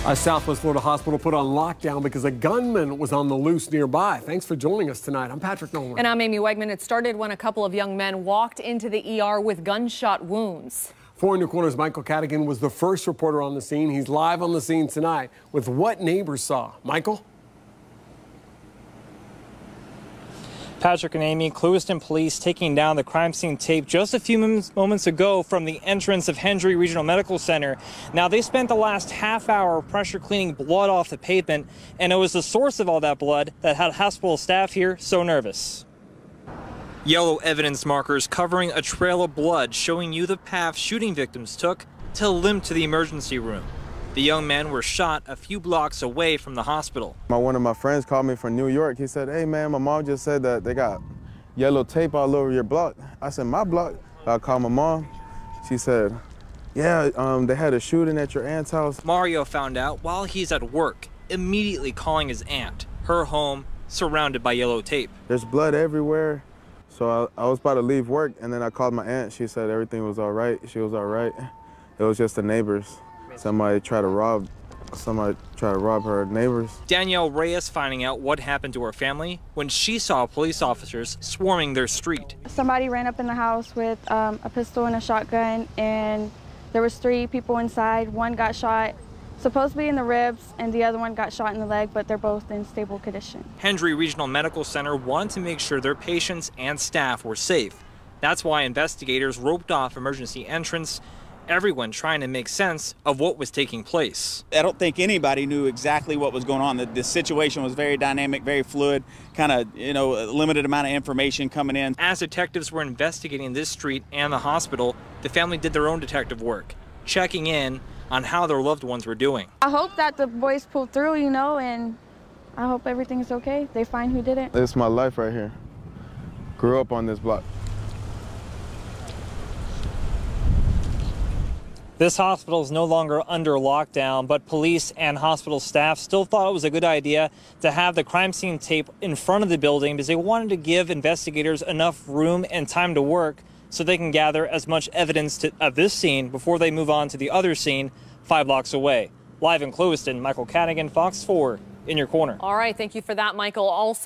A Southwest Florida hospital put on lockdown because a gunman was on the loose nearby. Thanks for joining us tonight. I'm Patrick Nolan. And I'm Amy Wegman. It started when a couple of young men walked into the ER with gunshot wounds. 4 New Corner's Michael Cadigan was the first reporter on the scene. He's live on the scene tonight with what neighbors saw. Michael? Patrick and Amy, Clewiston police taking down the crime scene tape just a few moments ago from the entrance of Hendry Regional Medical Center. Now, they spent the last half hour pressure cleaning blood off the pavement, and it was the source of all that blood that had hospital staff here so nervous. Yellow evidence markers covering a trail of blood showing you the path shooting victims took to limp to the emergency room. The young men were shot a few blocks away from the hospital. One of my friends called me from New York. He said, "Hey man, my mom just said that they got yellow tape all over your block." I said, "My block?" I called my mom. She said, "Yeah, they had a shooting at your aunt's house." Mario found out while he's at work, immediately calling his aunt. Her home surrounded by yellow tape. There's blood everywhere. So I was about to leave work, and then I called my aunt. She said everything was all right. She was all right. It was just the neighbors. Somebody tried to rob her neighbors. Danielle Reyes finding out what happened to her family when she saw police officers swarming their street. Somebody ran up in the house with a pistol and a shotgun, and there was 3 people inside. One got shot, supposed to be in the ribs, and the other one got shot in the leg, but they're both in stable condition. Hendry Regional Medical Center wanted to make sure their patients and staff were safe. That's why investigators roped off emergency entrance, everyone trying to make sense of what was taking place. I don't think anybody knew exactly what was going on. The situation was very dynamic, very fluid, kind of, a limited amount of information coming in. As detectives were investigating this street and the hospital, the family did their own detective work, checking in on how their loved ones were doing. I hope that the boys pulled through, and I hope everything's okay. They find who did it. This is my life right here. Grew up on this block. This hospital is no longer under lockdown, but police and hospital staff still thought it was a good idea to have the crime scene tape in front of the building because they wanted to give investigators enough room and time to work so they can gather as much evidence of this scene before they move on to the other scene 5 blocks away. Live in Clewiston, Michael Cadigan, Fox 4, in your corner. All right, thank you for that, Michael. Also